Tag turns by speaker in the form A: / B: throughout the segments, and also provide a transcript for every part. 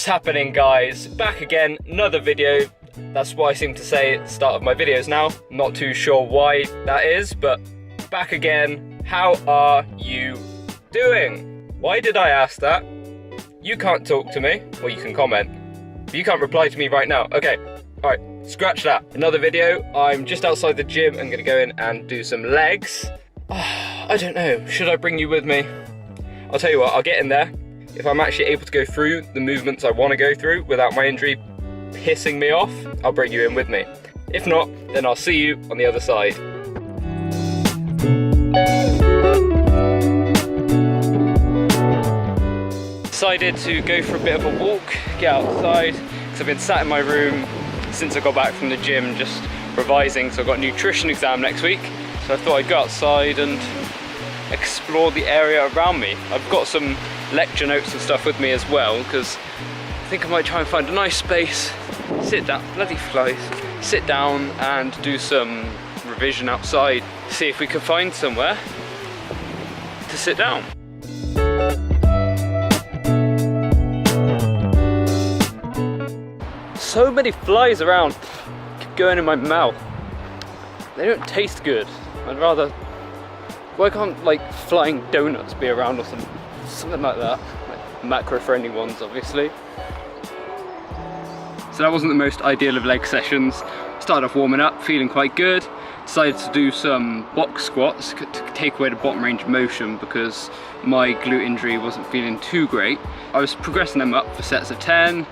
A: What's happening, guys? Back again, another video. That's what I seem to say at the start of my videos now. Not too sure why that is, but back again. How are you doing? Why did I ask that? You can't talk to me, or you can comment, but you can't reply to me right now. Okay, alright, scratch that. Another video. I'm just outside the gym. I'm gonna go in and do some legs. I don't know, should I bring you with me? I'll tell you what, I'll get in there. If I'm actually able to go through the movements I want to go through without my injury pissing me off, I'll bring you in with me. If not, then I'll see you on the other side. Decided to go for a bit of a walk, get outside, because I've been sat in my room since I got back from the gym just revising, so I've got a nutrition exam next week. So I thought I'd go outside and explore the area around me. I've got some lecture notes and stuff with me as well, because I think I might try and find a nice space, sit down, bloody flies, sit down and do some revision outside, see if we can find somewhere to sit down. So many flies around, keep going in my mouth. They don't taste good. I'd rather, why can't like flying donuts be around or something like that? Like macro-friendly ones, obviously. So that wasn't the most ideal of leg sessions. Started off warming up, feeling quite good. Decided to do some box squats to take away the bottom range of motion because my glute injury wasn't feeling too great. I was progressing them up for sets of 10.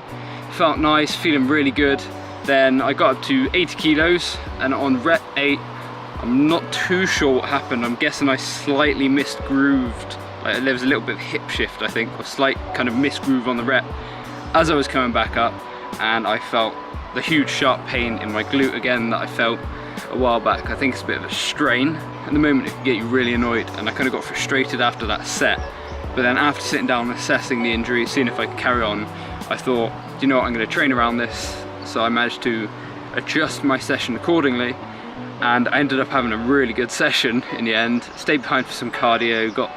A: Felt nice, feeling really good. Then I got up to 80 kilos and on rep 8, I'm not too sure what happened. I'm guessing I slightly misgrooved. Like there was a little bit of hip shift, I think, or slight kind of misgroove on the rep as I was coming back up, and I felt the huge sharp pain in my glute again that I felt a while back. I think it's a bit of a strain. At the moment it can get you really annoyed, and I kind of got frustrated after that set. But then after sitting down and assessing the injury, seeing if I could carry on, I thought, you know what, I'm going to train around this. So I managed to adjust my session accordingly, and I ended up having a really good session in the end. Stayed behind for some cardio, got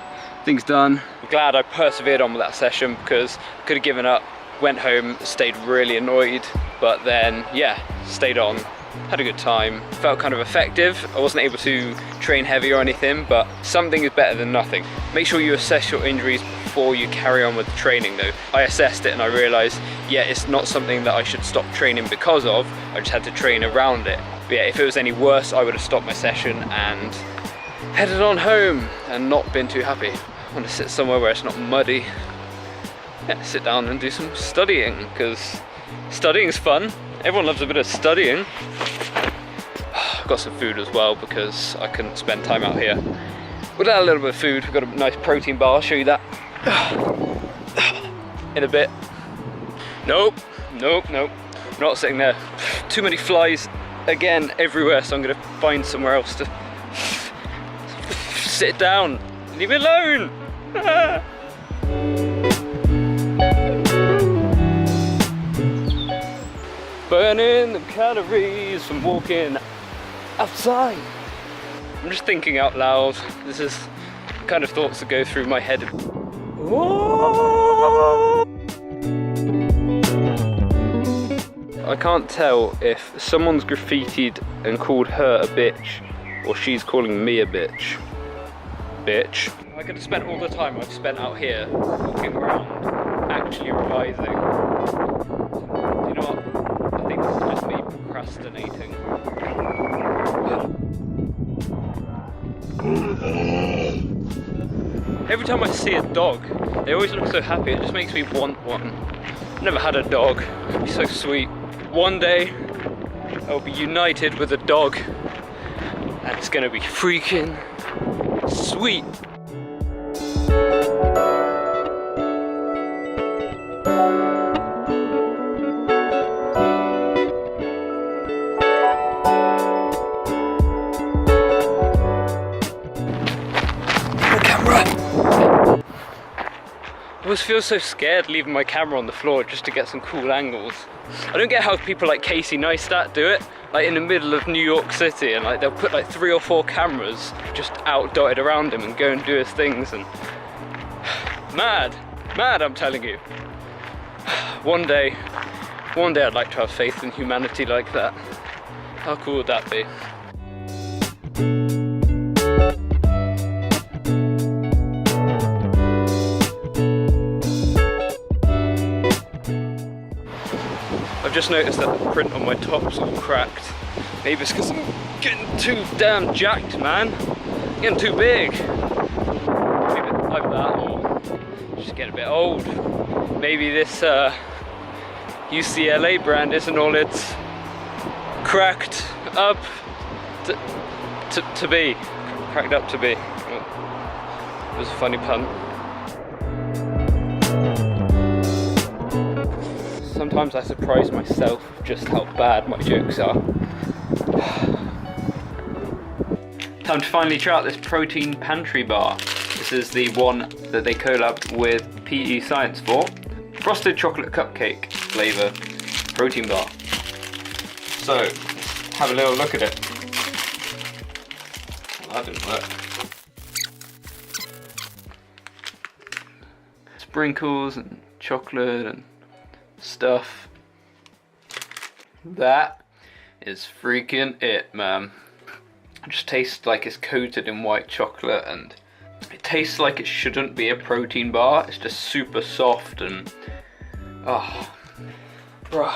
A: things done. I'm glad I persevered on with that session because I could have given up, went home, stayed really annoyed, but then yeah, stayed on, had a good time, felt kind of effective. I wasn't able to train heavy or anything, but something is better than nothing. Make sure you assess your injuries before you carry on with the training though. I assessed it and I realised, yeah, it's not something that I should stop training because of, I just had to train around it. But yeah, if it was any worse, I would have stopped my session and headed on home and not been too happy. I want to sit somewhere where it's not muddy. Yeah, sit down and do some studying, because studying's fun. Everyone loves a bit of studying. I've got some food as well because I couldn't spend time out here without a little bit of food. We've got a nice protein bar, I'll show you that in a bit. Nope, not sitting there. Too many flies again everywhere, so I'm gonna find somewhere else to sit down. Leave me alone. Burning the calories from walking outside. I'm just thinking out loud. This is the kind of thoughts that go through my head. I can't tell if someone's graffitied and called her a bitch or she's calling me a bitch. Bitch. I could have spent all the time I've spent out here walking around actually revising. You know what? I think this is just me procrastinating. Every time I see a dog, they always look so happy. It just makes me want one. I've never had a dog. It'd be so sweet. One day, I'll be united with a dog, and it's gonna be freaking sweet. I always feel so scared leaving my camera on the floor just to get some cool angles. I don't get how people like Casey Neistat do it, like in the middle of New York City, and like they'll put like 3 or 4 cameras just out dotted around him and go and do his things, and mad, I'm telling you. One day I'd like to have faith in humanity like that. How cool would that be? I've just noticed that the print on my top's all cracked. Maybe it's because I'm getting too damn jacked, man. I'm getting too big. Maybe it's like that, or just getting a bit old. Maybe this UCLA brand isn't all it's cracked up to be. Cracked up to be. It was a funny pun. Sometimes I surprise myself just how bad my jokes are. Time to finally try out this protein pantry bar. This is the one that they collabed with PE Science for. Frosted chocolate cupcake flavour protein bar. So, let's have a little look at it. Well, that didn't work. Sprinkles and chocolate and stuff. That is freaking it, man. It just tastes like it's coated in white chocolate, and it tastes like it shouldn't be a protein bar. It's just super soft and oh, bro.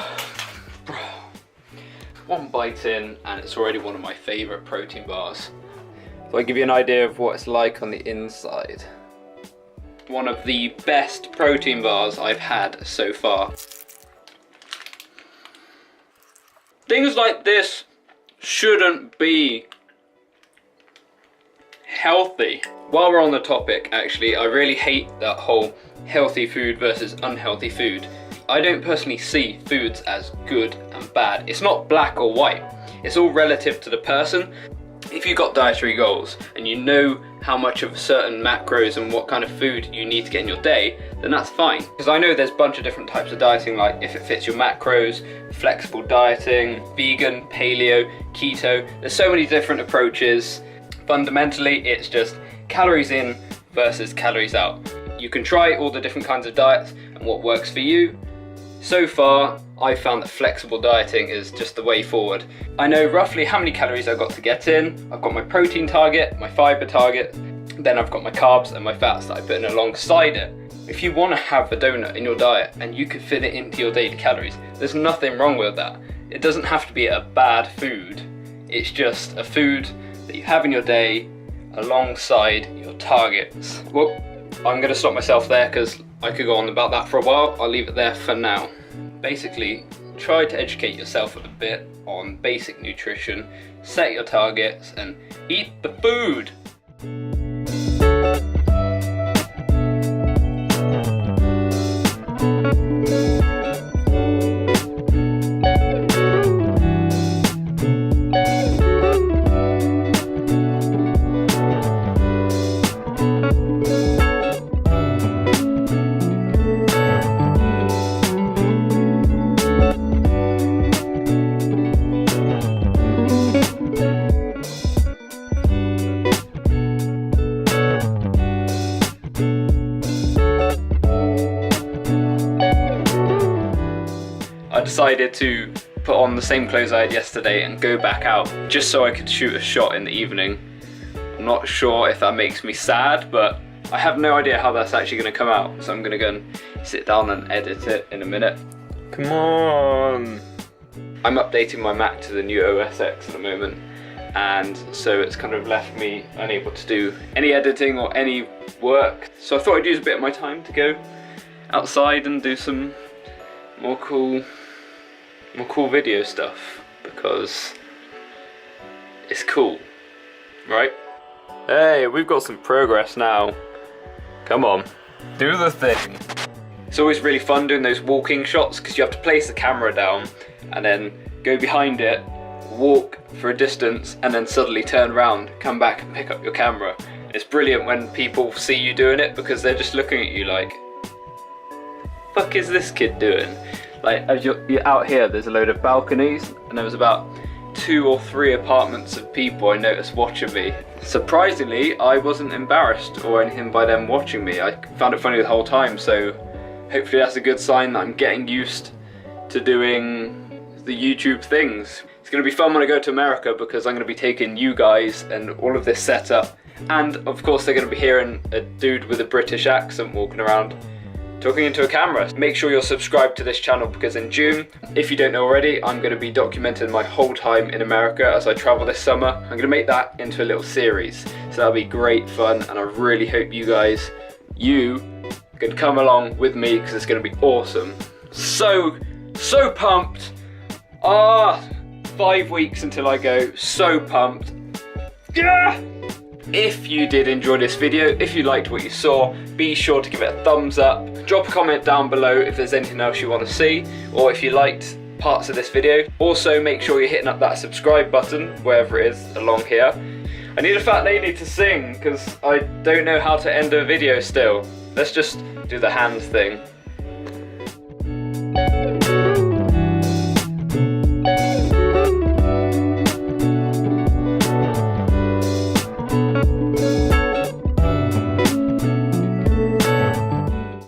A: One bite in and it's already one of my favourite protein bars. So I give you an idea of what it's like on the inside. One of the best protein bars I've had so far. Things like this shouldn't be healthy. While we're on the topic, actually, I really hate that whole healthy food versus unhealthy food. I don't personally see foods as good and bad. It's not black or white. It's all relative to the person. If you've got dietary goals and you know how much of certain macros and what kind of food you need to get in your day, then that's fine. Because I know there's a bunch of different types of dieting, like if it fits your macros, flexible dieting, vegan, paleo, keto. There's so many different approaches. Fundamentally, it's just calories in versus calories out. You can try all the different kinds of diets and what works for you. So far, I've found that flexible dieting is just the way forward. I know roughly how many calories I've got to get in. I've got my protein target, my fiber target, then I've got my carbs and my fats that I put in alongside it. If you want to have a donut in your diet and you can fit it into your daily calories, there's nothing wrong with that. It doesn't have to be a bad food. It's just a food that you have in your day alongside your targets. Well, I'm going to stop myself there because I could go on about that for a while. I'll leave it there for now. Basically, try to educate yourself a bit on basic nutrition, set your targets, and eat the food. I decided to put on the same clothes I had yesterday and go back out just so I could shoot a shot in the evening. I'm not sure if that makes me sad, but I have no idea how that's actually going to come out, so I'm going to go and sit down and edit it in a minute. Come on! I'm updating my Mac to the new OS X at the moment, and so it's kind of left me unable to do any editing or any work. So I thought I'd use a bit of my time to go outside and do some more cool video stuff, because it's cool, right? Hey, we've got some progress now. Come on, do the thing. It's always really fun doing those walking shots because you have to place the camera down and then go behind it, walk for a distance, and then suddenly turn around, come back and pick up your camera. It's brilliant when people see you doing it because they're just looking at you like, fuck is this kid doing? Like, as you're out here, there's a load of balconies, and there was about 2 or 3 apartments of people I noticed watching me. Surprisingly, I wasn't embarrassed or anything by them watching me. I found it funny the whole time, so Hopefully that's a good sign that I'm getting used to doing the YouTube things. It's going to be fun when I go to America because I'm going to be taking you guys and all of this setup, and of course they're going to be hearing a dude with a British accent walking around talking into a camera. Make sure you're subscribed to this channel because in June, if you don't know already, I'm going to be documenting my whole time in America as I travel this summer. I'm going to make that into a little series, so that'll be great fun, and I really hope you guys, can come along with me because it's going to be awesome. So pumped. 5 weeks until I go, so pumped. Yeah! If you did enjoy this video, if you liked what you saw, be sure to give it a thumbs up. Drop a comment down below if there's anything else you want to see, or if you liked parts of this video. Also, make sure you're hitting up that subscribe button, wherever it is along here. I need a fat lady to sing, because I don't know how to end a video still. Let's just do the hands thing.